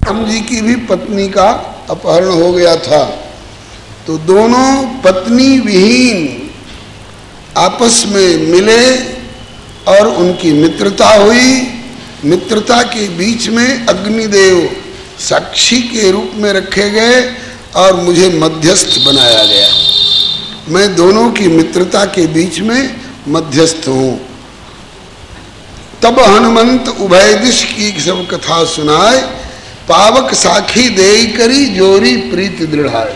राम जी की भी पत्नी का अपहरण हो गया था, तो दोनों पत्नी विहीन आपस में मिले और उनकी मित्रता हुई। मित्रता के बीच में अग्निदेव साक्षी के रूप में रखे गए और मुझे मध्यस्थ बनाया गया। मैं दोनों की मित्रता के बीच में मध्यस्थ हूँ। तब हनुमंत उभय दिश की सब कथा सुनाए, पावक साखी देई करी जोरी प्रीति दृढ़ाए।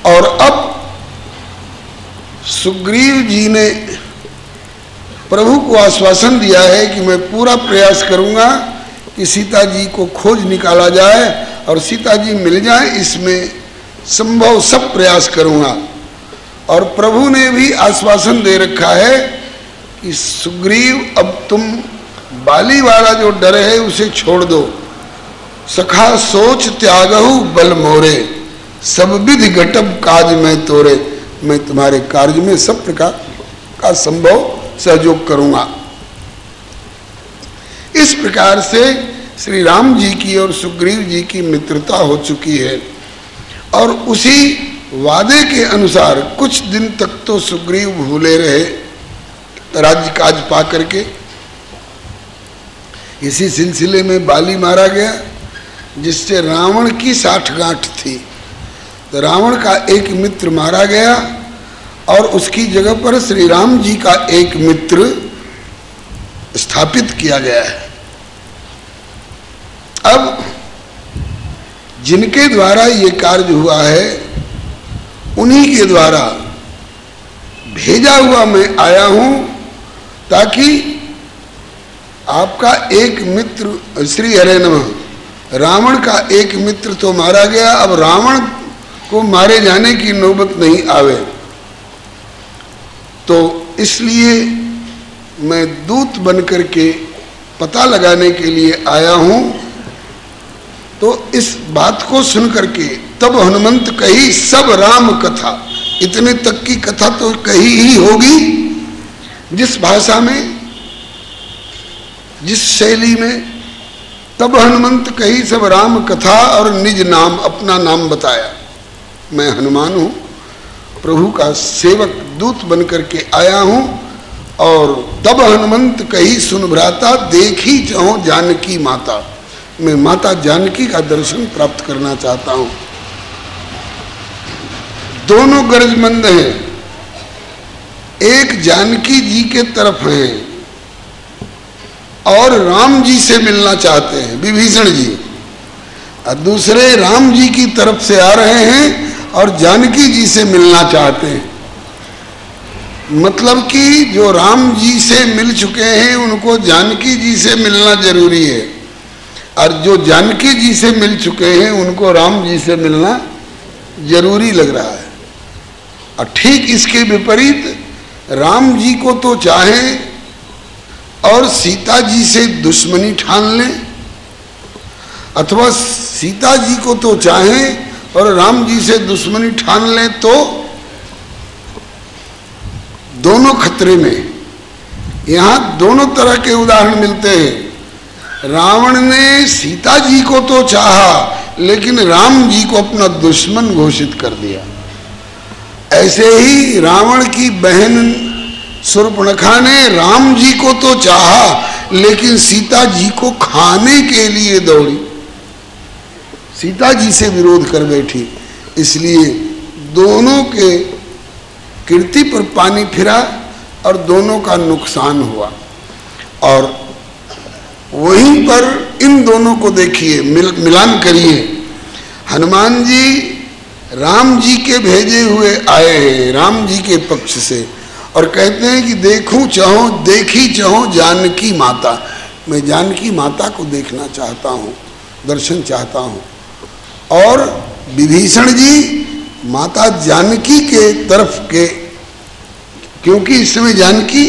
और अब सुग्रीव जी ने प्रभु को आश्वासन दिया है कि मैं पूरा प्रयास करूंगा कि सीता जी को खोज निकाला जाए और सीता जी मिल जाए, इसमें संभव सब प्रयास करूंगा। और प्रभु ने भी आश्वासन दे रखा है कि सुग्रीव अब तुम बाली वाला जो डर है उसे छोड़ दो। सखा सोच त्यागहु बल मोरे, सब विधि घटब काज में तोरे। मैं तुम्हारे कार्य में सब प्रकार का संभव सहयोग करूंगा। इस प्रकार से श्री राम जी की और सुग्रीव जी की मित्रता हो चुकी है। और उसी वादे के अनुसार कुछ दिन तक तो सुग्रीव भूले रहे राज्य काज पा करके। इसी सिलसिले में बाली मारा गया, जिससे रावण की साठगांठ थी। तो रावण का एक मित्र मारा गया और उसकी जगह पर श्री राम जी का एक मित्र स्थापित किया गया है। अब जिनके द्वारा ये कार्य हुआ है, उन्हीं के द्वारा भेजा हुआ मैं आया हूं, ताकि आपका एक मित्र, श्री हरे नमः, रावण का एक मित्र तो मारा गया, अब रावण को मारे जाने की नौबत नहीं आवे। तो इसलिए मैं दूत बनकर के पता लगाने के लिए आया हूं। तो इस बात को सुन करके तब हनुमंत कही सब राम कथा। इतने तक की कथा तो कही ही होगी, जिस भाषा में, जिस शैली में। तब हनुमंत कही सब राम कथा और निज नाम, अपना नाम बताया। मैं हनुमान हूं, प्रभु का सेवक दूत बनकर के आया हूं। और तब हनुमंत कही सुन भ्राता, देखी चाहो जानकी माता। मैं माता जानकी का दर्शन प्राप्त करना चाहता हूं। दोनों गरजमंद हैं, एक जानकी जी के तरफ हैं और राम जी से मिलना चाहते हैं विभीषण जी, और दूसरे राम जी की तरफ से आ रहे हैं और जानकी जी से मिलना चाहते हैं। मतलब कि जो राम जी से मिल चुके हैं उनको जानकी जी से मिलना जरूरी है, और जो जानकी जी से मिल चुके हैं उनको राम जी से मिलना जरूरी लग रहा है। और ठीक इसके विपरीत राम जी को तो चाहें और सीता जी से दुश्मनी ठान लें, अथवा सीता जी को तो चाहें और राम जी से दुश्मनी ठान लें, तो दोनों खतरे में। यहां दोनों तरह के उदाहरण मिलते हैं। रावण ने सीता जी को तो चाहा, लेकिन राम जी को अपना दुश्मन घोषित कर दिया। ऐसे ही रावण की बहन शूर्पणखा ने राम जी को तो चाहा, लेकिन सीता जी को खाने के लिए दौड़ी, सीता जी से विरोध कर बैठी। इसलिए दोनों के कीर्ति पर पानी फिरा और दोनों का नुकसान हुआ। और वहीं पर इन दोनों को देखिए, मिलान करिए। हनुमान जी राम जी के भेजे हुए आए हैं, राम जी के पक्ष से, और कहते हैं कि देखूं चाहो, देखी चाहो जानकी माता। मैं जानकी माता को देखना चाहता हूं, दर्शन चाहता हूं। और विभीषण जी माता जानकी के तरफ के, क्योंकि इस समय जानकी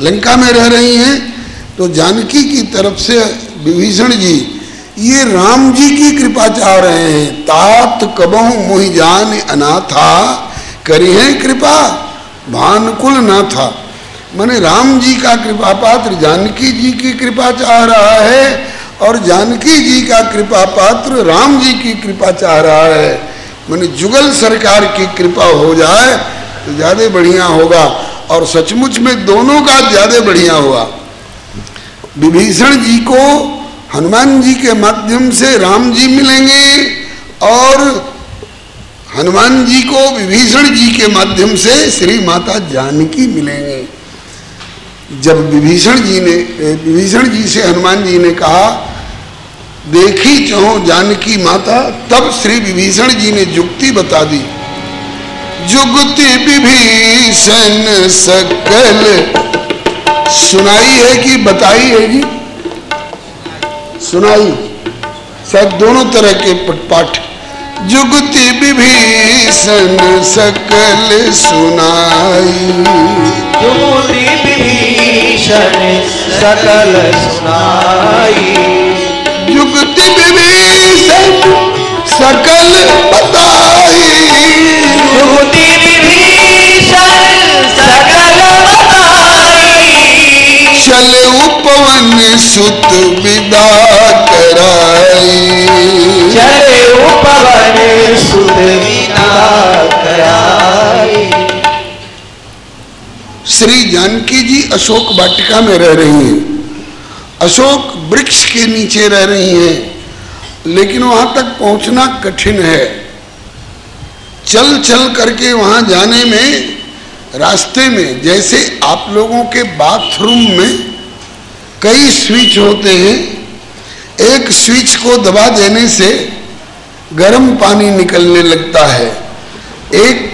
लंका में रह रही हैं, तो जानकी की तरफ से विभीषण जी ये राम जी की कृपा चाह रहे हैं। तात कबहु मोहि जान अनाथा, करी है कृपा भानुकुल ना था। मैंने राम जी का कृपा पात्र जानकी जी की कृपा चाह रहा है, और जानकी जी का कृपा पात्र राम जी की कृपा चाह रहा है। माने जुगल सरकार की कृपा हो जाए तो ज्यादा बढ़िया होगा, और सचमुच में दोनों का ज्यादा बढ़िया हुआ। विभीषण जी को हनुमान जी के माध्यम से राम जी मिलेंगे और हनुमान जी को विभीषण जी के माध्यम से श्री माता जानकी मिलेंगे। जब विभीषण जी से हनुमान जी ने कहा देखी चाहो जानकी माता, तब श्री विभीषण जी ने जुक्ति बता दी। जुगति विभीषण सकल सुनाई है कि बताई है जी? सुनाई, शायद दोनों तरह के पाठ। जुगति विभीषण सकल सुनाई, जुगति विभीषण सकल सुनाई, जुगति विभीषण सकल बताई, जुगति विभीषण सकल बताई, चले उपवन सुत विदा कराई, चले उपवन सुत विदा कराई। श्री जानकी जी अशोक वाटिका में रह रही हैं, अशोक वृक्ष के नीचे रह रही हैं, लेकिन वहां तक पहुंचना कठिन है। चल चल करके वहां जाने में रास्ते में, जैसे आप लोगों के बाथरूम में कई स्विच होते हैं, एक स्विच को दबा देने से गर्म पानी निकलने लगता है, एक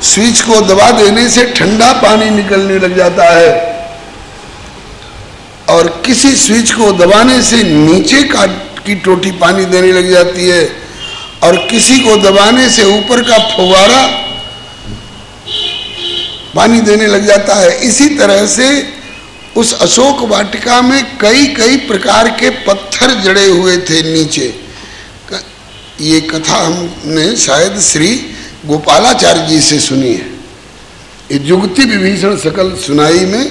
स्विच को दबा देने से ठंडा पानी निकलने लग जाता है, और किसी स्विच को दबाने से नीचे की टोटी पानी देने लग जाती है, और किसी को दबाने से ऊपर का फुवारा पानी देने लग जाता है। इसी तरह से उस अशोक वाटिका में कई कई प्रकार के पत्थर जड़े हुए थे नीचे। ये कथा हमने शायद श्री गोपालाचार्य जी से सुनी है। ये जुगति विभीषण सकल सुनाई में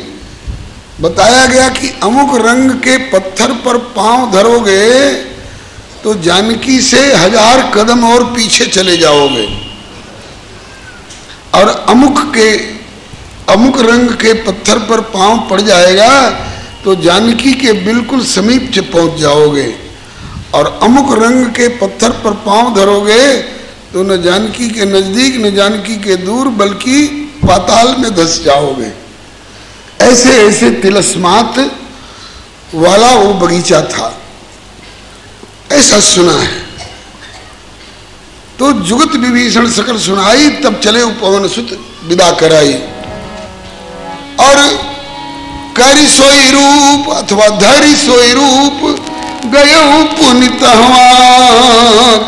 बताया गया कि अमुक रंग के पत्थर पर पांव धरोगे तो जानकी से 1000 कदम और पीछे चले जाओगे, और अमुक रंग के पत्थर पर पांव पड़ जाएगा तो जानकी के बिल्कुल समीप पहुंच जाओगे, और अमुक रंग के पत्थर पर पांव धरोगे तो न जानकी के नजदीक न जानकी के दूर, बल्कि पाताल में धंस जाओगे। ऐसे ऐसे तिलस्मात वाला वो बगीचा था, ऐसा सुना है। तो जुगत विभीषण सकल सुनाई, तब चले उपवन सुत विदा कराई, और करि सोई रूप अथवा धरि सोई रूप गयो पुनित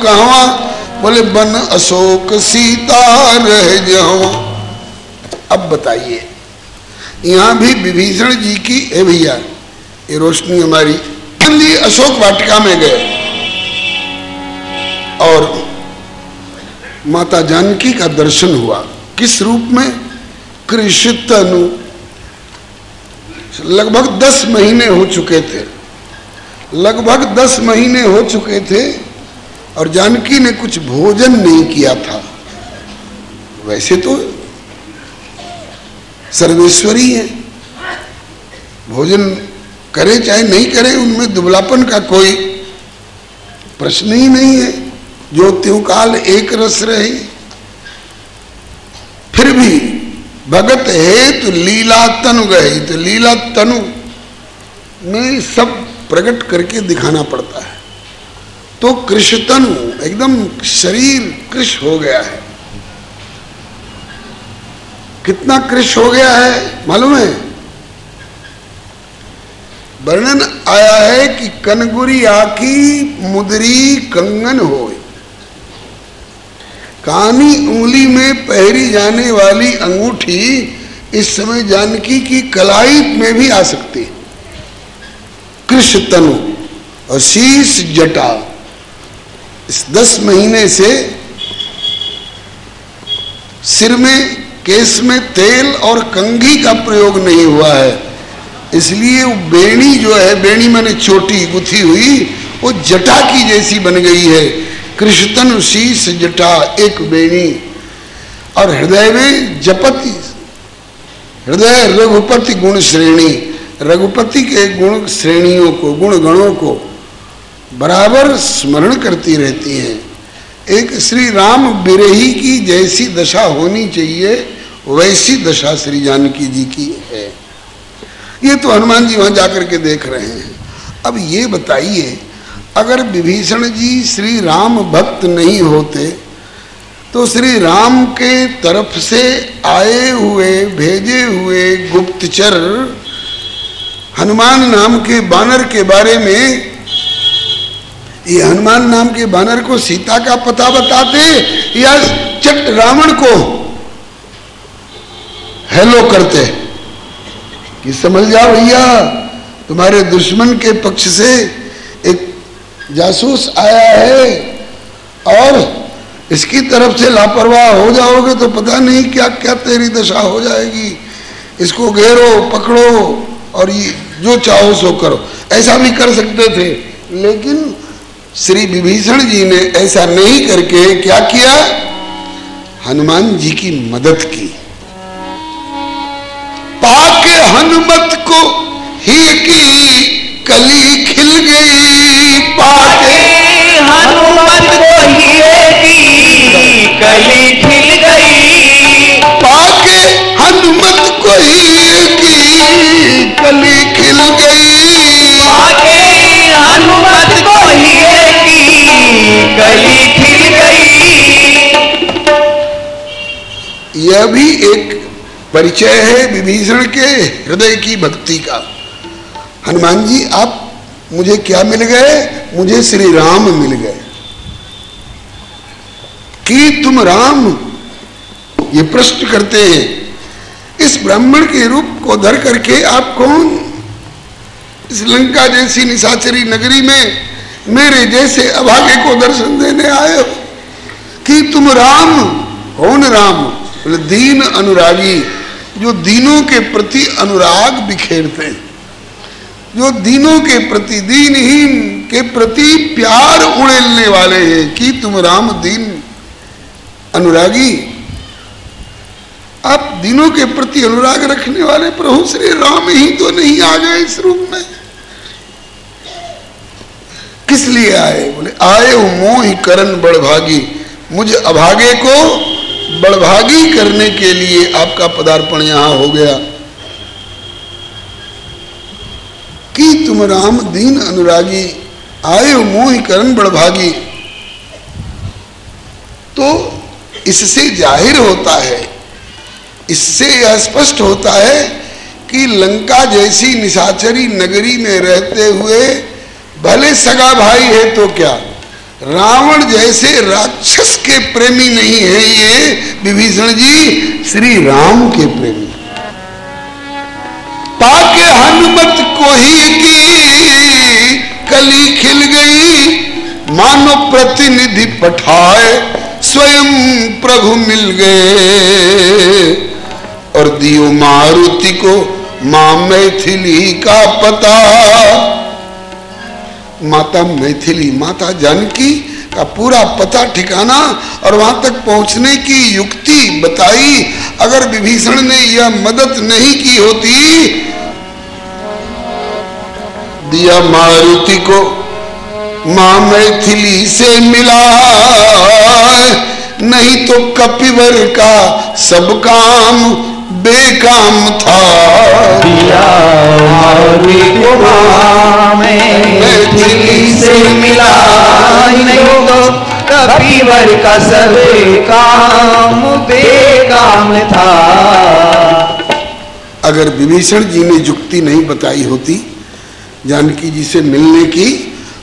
कहवा, बोले बन अशोक सीता रह जावा। अब बताइए, यहां भी विभीषण जी की, ए भैया ये रोशनी हमारी, जी अशोक वाटिका में गए और माता जानकी का दर्शन हुआ। किस रूप में? कृष्णतनु। लगभग 10 महीने हो चुके थे, लगभग 10 महीने हो चुके थे, और जानकी ने कुछ भोजन नहीं किया था। वैसे तो सर्वेश्वरी है, भोजन करे चाहे नहीं करे उनमें दुबलापन का कोई प्रश्न ही नहीं है, जो त्यों काल एक रस रहे। फिर भी भगत है तो लीला तनु गए, तो लीला तनु में सब प्रकट करके दिखाना पड़ता है। तो कृष्ण तनु एकदम शरीर कृष हो गया है। कितना कृष हो गया है मालूम है? वर्णन आया है कि कनगुरी आखी मुदरी कंगन हो, कानी उंगली में पहरी जाने वाली अंगूठी इस समय जानकी की कलाई में भी आ सकती है। कृष्ण तनु और शीश जटा, इस 10 महीने से सिर में केस में तेल और कंघी का प्रयोग नहीं हुआ है। इसलिए वो बेणी जो है, बेणी माने चोटी गुथी हुई, वो जटा की जैसी बन गई है। कृष्णतन शीश जटा एक बेणी, और हृदय में जपति, हृदय रघुपति गुण श्रेणी, रघुपति के गुण श्रेणियों को, गुण गणों को बराबर स्मरण करती रहती हैं। एक श्री राम बिरही की जैसी दशा होनी चाहिए, वैसी दशा श्री जानकी जी की है। ये तो हनुमान जी वहां जाकर के देख रहे हैं। अब ये बताइए, अगर विभीषण जी श्री राम भक्त नहीं होते तो श्री राम के तरफ से आए हुए भेजे हुए गुप्तचर हनुमान नाम के बानर के बारे में, ये हनुमान नाम के बानर को सीता का पता बताते या चट रावण को हेलो करते कि समझ जाओ भैया, तुम्हारे दुश्मन के पक्ष से एक जासूस आया है और इसकी तरफ से लापरवाह हो जाओगे तो पता नहीं क्या क्या तेरी दशा हो जाएगी। इसको घेरो, पकड़ो और ये जो चाहो सो करो। ऐसा भी कर सकते थे, लेकिन श्री विभीषण जी ने ऐसा नहीं करके क्या किया, हनुमान जी की मदद की। पाके हनुमत को ही की कली खिल गई, पाके हनुमत को ही की कली खिल गई, पाके हनुमत को ही की कली खिल गई, पाके हनुमत को ही की कली खिल गई। यह भी एक परिचय है विभीषण के हृदय की भक्ति का। हनुमान जी आप मुझे क्या मिल गए, मुझे श्री राम मिल गए। कि तुम राम, ये प्रश्न करते हैं, इस ब्राह्मण के रूप को धर करके आप कौन इस लंका जैसी निशाचरी नगरी में मेरे जैसे अभागे को दर्शन देने आए हो? कि तुम राम, कौन राम? बोले दीन अनुरागी, जो दीनों के प्रति अनुराग बिखेरते हैं, जो दीनों के प्रति, दीनहीन के प्रति प्यार उड़ेलने वाले हैं। कि तुम राम दीन अनुरागी, आप दीनों के प्रति अनुराग रखने वाले प्रभु श्री राम ही तो नहीं आ गए इस रूप में? किस लिए आए? बोले आए हो मोहि करन बड़भागी, मुझ अभागे को बड़भागी करने के लिए आपका पदार्पण यहां हो गया। कि तुम राम दीन अनुरागी, आए हो मोहि करन बड़भागी। तो इससे जाहिर होता है, इससे यह स्पष्ट होता है कि लंका जैसी निशाचरी नगरी में रहते हुए भले सगा भाई है तो क्या, रावण जैसे राक्षस के प्रेमी नहीं है ये विभीषण जी, श्री राम के प्रेमी। पाके हनुमत को ही की कली खिल गई, मानो प्रतिनिधि पठाए स्वयं प्रभु मिल गए। और दियो मारुति को मां मैथिली का पता, माता मैथिली, माता जानकी का पूरा पता ठिकाना और वहां तक पहुंचने की युक्ति बताई। अगर विभीषण ने यह मदद नहीं की होती, दिया मारुति को मां मैथिली से मिला, नहीं तो कपिवर का सब काम बेकाम था। दिया मारुति को मां मैथिली से मिला, नहीं तो कपिवर का सब काम बेकाम था। अगर विभीषण जी ने युक्ति नहीं बताई होती जानकी जी से मिलने की,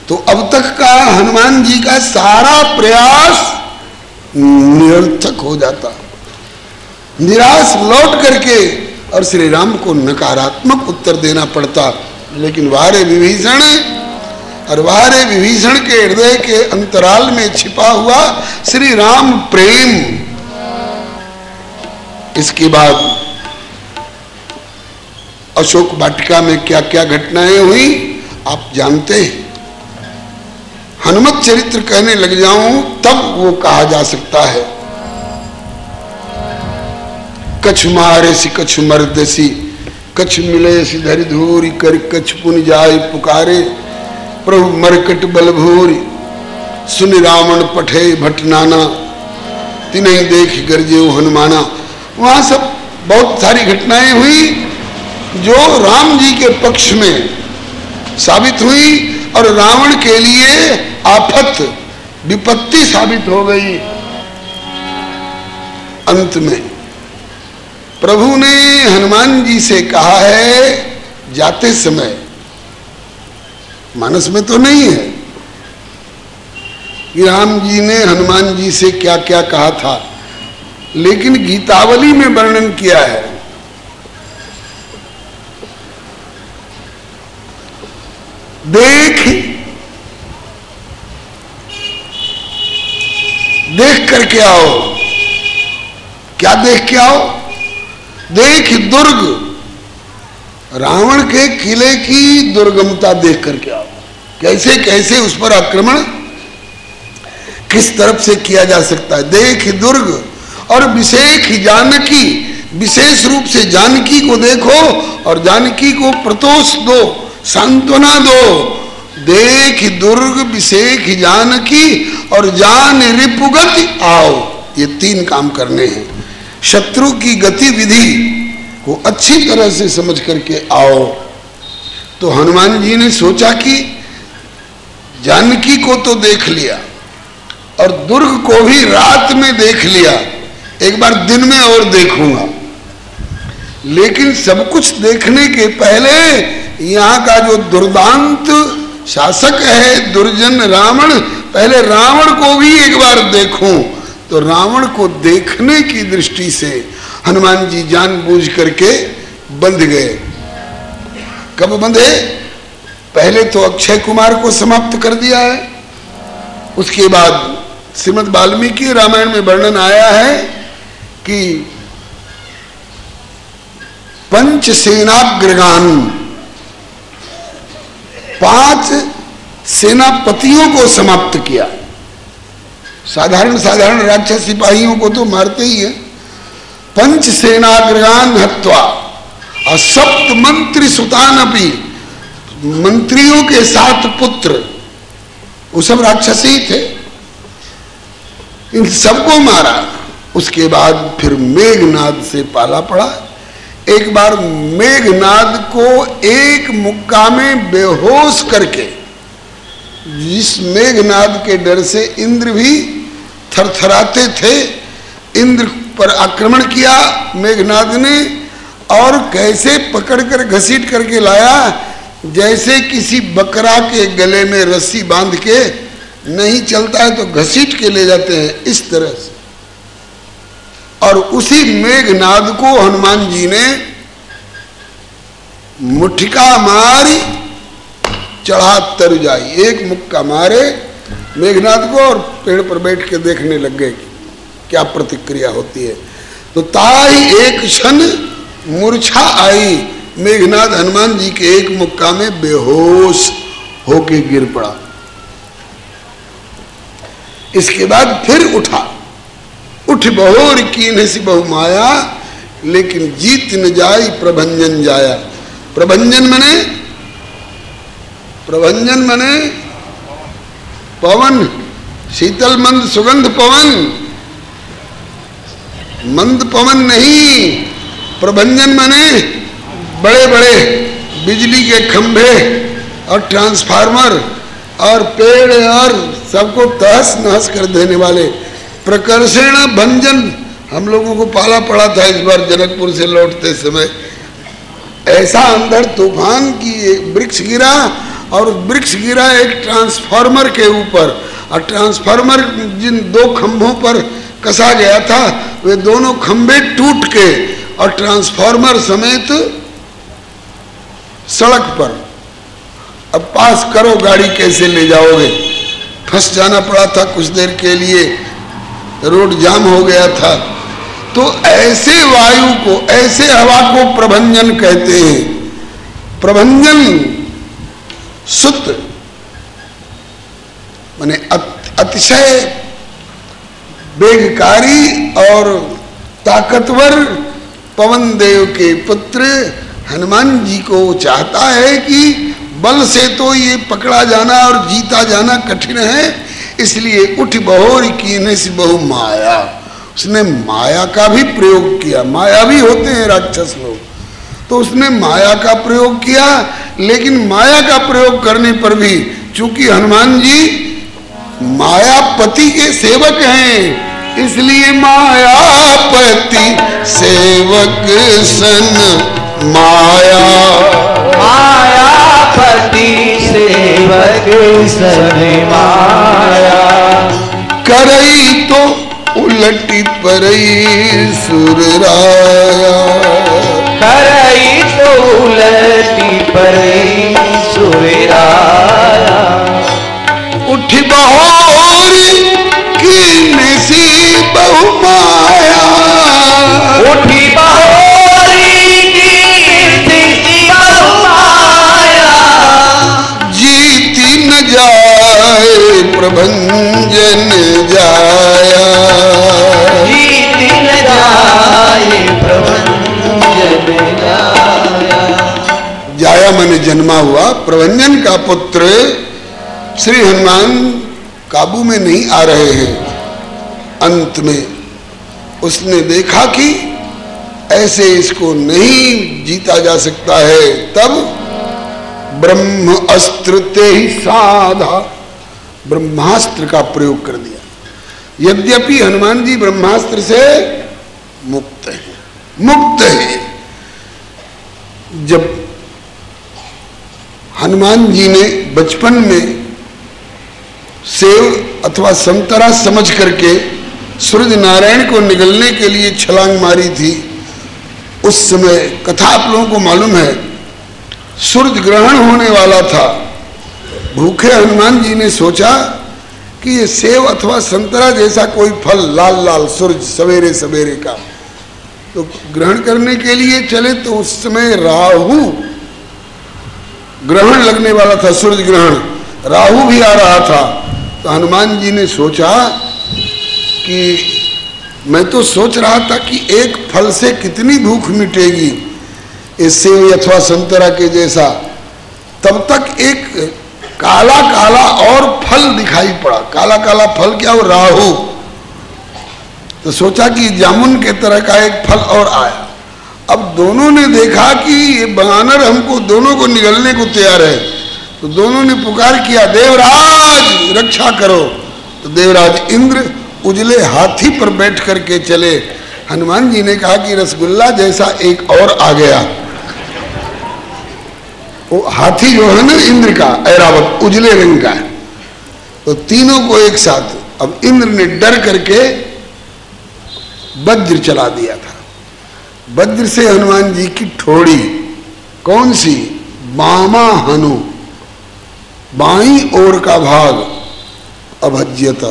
तो अब तक का हनुमान जी का सारा प्रयास निरर्थक हो जाता, निराश लौट करके और श्री राम को नकारात्मक उत्तर देना पड़ता। लेकिन वारे विभीषण, और वारे विभीषण के हृदय के अंतराल में छिपा हुआ श्री राम प्रेम। इसके बाद अशोक वाटिका में क्या क्या घटनाएं हुई आप जानते हैं। हनुमत चरित्र कहने लग जाऊं तब वो कहा जा सकता है। कछ मारे सी कछ मर्दसी, कछ मिले सी धरि धूरी, कर कछ पुन जाय पुकारे, प्रभु मरकट बल भूरी, सुनि रावण पठे भट नाना, तिन्हीं देख गरजे हनुमाना। वहां सब बहुत सारी घटनाएं हुई जो राम जी के पक्ष में साबित हुई और रावण के लिए आफत विपत्ति साबित हो गई। अंत में प्रभु ने हनुमान जी से कहा है जाते समय, मानस में तो नहीं है कि राम जी ने हनुमान जी से क्या क्या कहा था, लेकिन गीतावली में वर्णन किया है। देख करके आओ। क्या देख के आओ? देख दुर्ग, रावण के किले की दुर्गमता देख करके आओ। कैसे कैसे उस पर आक्रमण किस तरफ से किया जा सकता है। देख दुर्ग और विशेष जानकी, विशेष रूप से जानकी को देखो और जानकी को प्रतोष दो, सांत्वना दो। देख दुर्ग विशेष जानकी और जान रिपुगति आओ। ये तीन काम करने हैं। शत्रु की गतिविधि को अच्छी तरह से समझ करके आओ। तो हनुमान जी ने सोचा कि जानकी को तो देख लिया और दुर्ग को भी रात में देख लिया, एक बार दिन में और देखूंगा। लेकिन सब कुछ देखने के पहले यहाँ का जो दुर्दांत शासक है दुर्जन रावण, पहले रावण को भी एक बार देखूं। तो रावण को देखने की दृष्टि से हनुमान जी जानबूझ करके बंध गए। कब बंधे? पहले तो अक्षय कुमार को समाप्त कर दिया है, उसके बाद श्रीमद् वाल्मीकि रामायण में वर्णन आया है कि पंचसेनाग्रगान, 5 सेनापतियों को समाप्त किया। साधारण साधारण राक्षस सिपाहियों को तो मारते ही है। पंचसेनाग्रगान हत्वा और 7 मंत्री सुतान अपि, मंत्रियों के 7 पुत्र, वो सब राक्षस ही थे, इन सबको मारा। उसके बाद फिर मेघनाद से पाला पड़ा। एक बार मेघनाद को एक मुक्का में बेहोश करके, जिस मेघनाद के डर से इंद्र भी थरथराते थे, इंद्र पर आक्रमण किया मेघनाद ने और कैसे पकड़कर घसीट करके लाया, जैसे किसी बकरा के गले में रस्सी बांध के, नहीं चलता है तो घसीट के ले जाते हैं, इस तरह से। और उसी मेघनाद को हनुमान जी ने मुठिका मारी, चढ़ा तर जाई, एक मुक्का मारे मेघनाद को और पेड़ पर बैठ के देखने लग गए क्या प्रतिक्रिया होती है। तो ताई एक क्षण मूर्छा आई, मेघनाद हनुमान जी के एक मुक्का में बेहोश होके गिर पड़ा। इसके बाद फिर उठा, उठ बहोर कीन्ह सी बहु माया, लेकिन जीत न जाई प्रभंजन जाया। प्रभंजन मने, प्रभंजन मने पवन, शीतल मंद सुगंध पवन, मंद पवन नहीं। प्रभंजन मने बड़े बड़े बिजली के खंभे और ट्रांसफार्मर और पेड़ और सबको तहस नहस कर देने वाले। प्रकर्षण भंजन, हम लोगों को पाला पड़ा था इस बार जनकपुर से लौटते समय। ऐसा अंदर तूफान की एक वृक्ष गिरा और वृक्ष गिरा एक ट्रांसफार्मर के ऊपर, और ट्रांसफार्मर जिन 2 खंभों पर कसा गया था वे दोनों खंभे टूट के और ट्रांसफार्मर समेत सड़क पर। अब पास करो, गाड़ी कैसे ले जाओगे? फंस जाना पड़ा था कुछ देर के लिए, रोड जाम हो गया था। तो ऐसे वायु को, ऐसे हवा को प्रभंजन कहते हैं। प्रभंजन सुत माने अतिशय वेगकारी और ताकतवर पवन देव के पुत्र हनुमान जी को चाहता है कि बल से तो ये पकड़ा जाना और जीता जाना कठिन है, इसलिए उठ बहोर कीने से बहु माया, उसने माया का भी प्रयोग किया। माया भी होते हैं राक्षस लोग, तो उसने माया का प्रयोग किया, लेकिन माया का प्रयोग करने पर भी चूंकि हनुमान जी मायापति के सेवक हैं, इसलिए मायापति सेवक सन माया, मायापति सेवक सन माया, करई तो उलटी परई सुरराया, करई तो उलटी परई सुरराया, उठ बहोर कीने सी बहु माया, उठी बहोरी कीर्ति बहु माया, जीती न जाए प्रभंजन जाया, जीती न जाए प्रभंजन जाया। जाया मन जन्मा हुआ, प्रभंजन का पुत्र श्री हनुमान काबू में नहीं आ रहे हैं। अंत में उसने देखा कि ऐसे इसको नहीं जीता जा सकता है, तब ब्रह्म अस्त्र ते ही साधा, ब्रह्मास्त्र का प्रयोग कर दिया। यद्यपि हनुमान जी ब्रह्मास्त्र से मुक्त है। जब हनुमान जी ने बचपन में सेव अथवा संतरा समझ करके सूर्य नारायण को निगलने के लिए छलांग मारी थी, उस समय कथा आप लोगों को मालूम है, सूर्य ग्रहण होने वाला था। भूखे हनुमान जी ने सोचा कि ये सेव अथवा संतरा जैसा कोई फल लाल लाल सूरज सवेरे सवेरे का, तो ग्रहण करने के लिए चले, तो उस समय राहु ग्रहण लगने वाला था, सूर्य ग्रहण, राहु भी आ रहा था। तो हनुमान जी ने सोचा कि मैं तो सोच रहा था कि एक फल से कितनी भूख मिटेगी, इस सेव अथवा संतरा के जैसा। तब तक एक काला काला और फल दिखाई पड़ा। काला काला फल क्या? वो राहु। तो सोचा कि जामुन के तरह का एक फल और आया। अब दोनों ने देखा कि ये बानर हमको दोनों को निगलने को तैयार है, तो दोनों ने पुकार किया, देवराज रक्षा करो। तो देवराज इंद्र उजले हाथी पर बैठ करके चले। हनुमान जी ने कहा कि रसगुल्ला जैसा एक और आ गया। वो हाथी जो है ना इंद्र का, ऐरावत, उजले रंग का है। तो तीनों को एक साथ, अब इंद्र ने डर करके वज्र चला दिया था। वज्र से हनुमान जी की ठोड़ी, कौन सी? बामा हनु, बाई ओर का भाग, अभज्यत,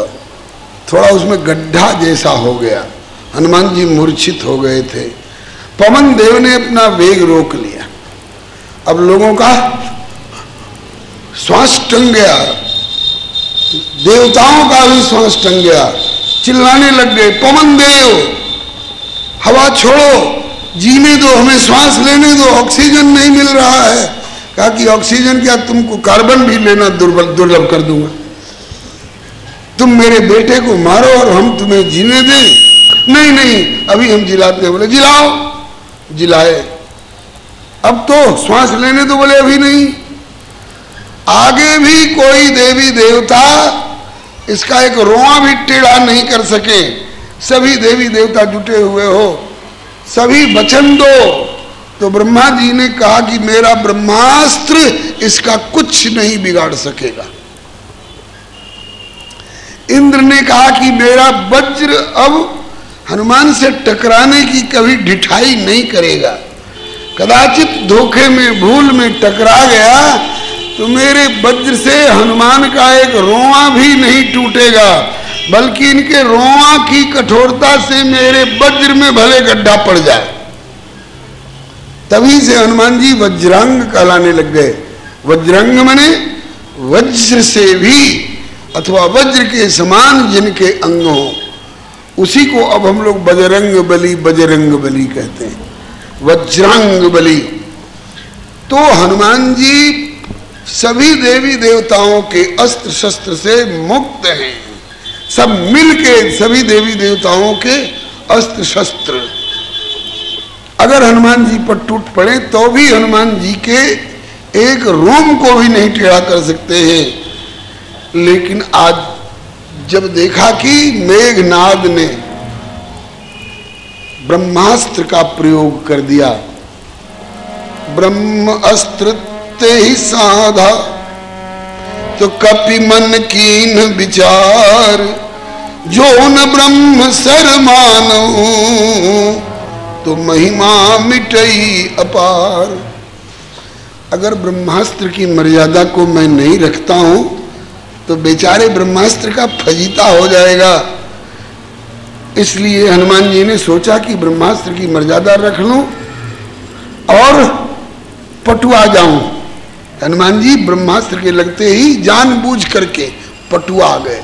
थोड़ा उसमें गड्ढा जैसा हो गया। हनुमान जी मूर्छित हो गए थे। पवन देव ने अपना वेग रोक लिया। अब लोगों का श्वास टंग गया, देवताओं का भी श्वास टंग गया, चिल्लाने लग गए, पवन देव हवा छोड़ो, जीने दो, हमें श्वास लेने दो, ऑक्सीजन नहीं मिल रहा है। कहा कि ऑक्सीजन क्या, तुमको कार्बन भी लेना दुर्लभ कर दूंगा। तुम मेरे बेटे को मारो और हम तुम्हें जीने दें। नहीं नहीं, अभी हम जिलाते हैं। बोले जिलाओ, जिलाए। अब तो श्वास लेने दो, बोले अभी नहीं। आगे भी कोई देवी देवता इसका एक रोआ भी टेढ़ा नहीं कर सके। सभी देवी देवता जुटे हुए हो, सभी वचन दो। तो ब्रह्मा जी ने कहा कि मेरा ब्रह्मास्त्र इसका कुछ नहीं बिगाड़ सकेगा। इंद्र ने कहा कि मेरा वज्र अब हनुमान से टकराने की कभी ढिठाई नहीं करेगा। कदाचित धोखे में, भूल में टकरा गया तो मेरे वज्र से हनुमान का एक रोआ भी नहीं टूटेगा, बल्कि इनके रोआ की कठोरता से मेरे वज्र में भले गड्ढा पड़ जाए। तभी से हनुमान जी वज्रांग कहलाने लग गए। वज्रांग माने वज्र से भी अथवा वज्र के समान जिनके अंग हो, उसी को अब हम लोग बजरंग बली कहते हैं, वज्रांग बली। तो हनुमान जी सभी देवी देवताओं के अस्त्र शस्त्र से मुक्त हैं। सब मिलके सभी देवी देवताओं के अस्त्र शस्त्र अगर हनुमान जी पर टूट पड़े तो भी हनुमान जी के एक रोम को भी नहीं टेढ़ा कर सकते हैं। लेकिन आज जब देखा कि मेघनाद ने ब्रह्मास्त्र का प्रयोग कर दिया, ब्रह्म अस्त्र ते ही साधा, तो कपि मन कीन विचार, जो न ब्रह्म सर मानो, तो महिमा मिटई अपार। अगर ब्रह्मास्त्र की मर्यादा को मैं नहीं रखता हूं तो बेचारे ब्रह्मास्त्र का फजीता हो जाएगा। इसलिए हनुमान जी ने सोचा कि ब्रह्मास्त्र की मर्यादा रख लूं और पटुआ जाऊं। हनुमान जी ब्रह्मास्त्र के लगते ही जानबूझ करके पटुआ गए।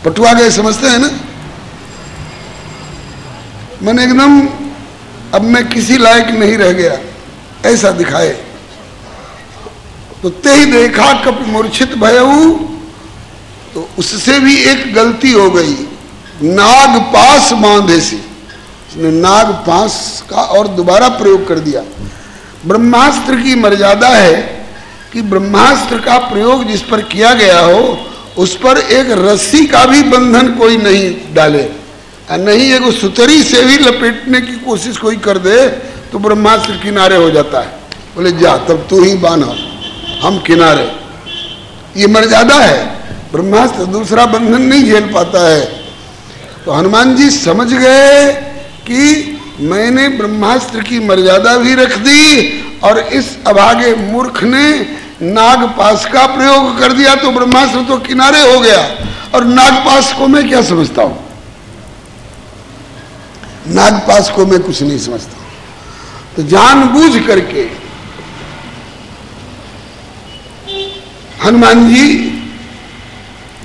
पटुआ गए समझते हैं ना, मन एकदम अब मैं किसी लायक नहीं रह गया ऐसा दिखाए। तो ते ही देखा कप मूर्छित भयऊ, तो उससे भी एक गलती हो गई, नाग पास बांधे सी, उसने नाग पास का और दोबारा प्रयोग कर दिया। ब्रह्मास्त्र की मर्यादा है कि ब्रह्मास्त्र का प्रयोग जिस पर किया गया हो उस पर एक रस्सी का भी बंधन कोई नहीं डाले, नहीं एक सुतरी से भी लपेटने की कोशिश कोई कर दे तो ब्रह्मास्त्र किनारे हो जाता है। बोले जा तब तू ही बांधा, हम किनारे। ये मर्यादा है, ब्रह्मास्त्र दूसरा बंधन नहीं झेल पाता है। तो हनुमान जी समझ गए कि मैंने ब्रह्मास्त्र की मर्यादा भी रख दी और इस अभागे मूर्ख ने नागपाश का प्रयोग कर दिया तो ब्रह्मास्त्र तो किनारे हो गया। और नागपाश को मैं क्या समझता हूं, नागपाश को मैं कुछ नहीं समझता। तो जानबूझ करके हनुमान जी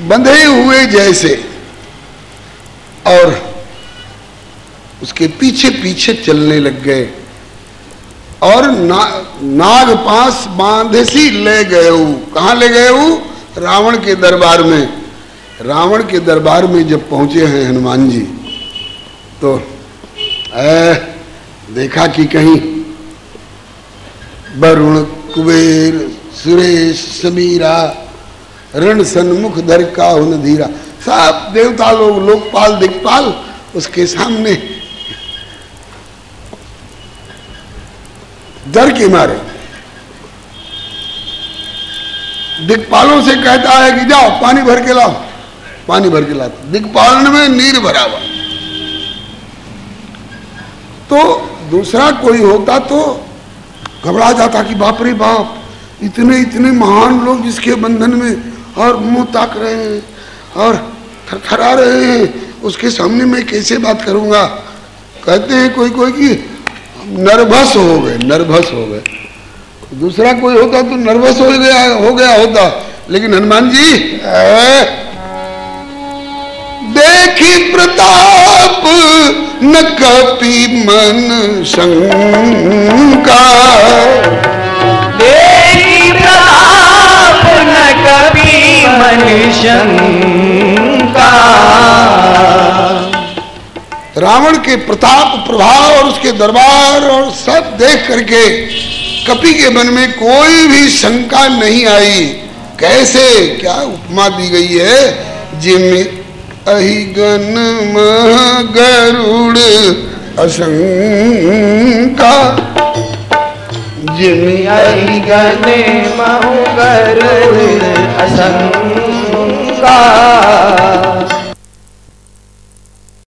बंधे हुए जैसे और उसके पीछे पीछे चलने लग गए और नागपाश बांधे सी ले गए। कहां ले गए? रावण के दरबार में। रावण के दरबार में जब पहुंचे हैं हनुमान जी तो देखा कि कहीं वरुण कुबेर सुरेश समीरा रण सन्मुख धर काहुन धीरा, सब देवता लोग, लोकपाल दिक्पाल उसके सामने डर के मारे। दिक्पालों से कहता है कि जाओ पानी भर के लाओ, पानी भर के लाते। दिक्पाल में नीर भरा हुआ। तो दूसरा कोई होता तो घबरा जाता कि बाप रे बाप, इतने इतने महान लोग जिसके बंधन में और मुंह ताक रहे हैं और थरथरा रहे हैं, उसके सामने मैं कैसे बात करूंगा। कहते हैं कोई कोई कि नर्वस हो गए, नर्वस हो गए। दूसरा कोई होता तो नर्वस हो गया होता, लेकिन हनुमान जी देखी प्रताप न कपि मन शंका, देखी प्रताप न कपि मन शंका। रावण के प्रताप प्रभाव और उसके दरबार और सब देख करके कपि के मन में कोई भी शंका नहीं आई। कैसे, क्या उपमा दी गई है, जिम अहिगन मह गरुड़ अशंका, जिम अहिगन मह गरुड़ अशंका।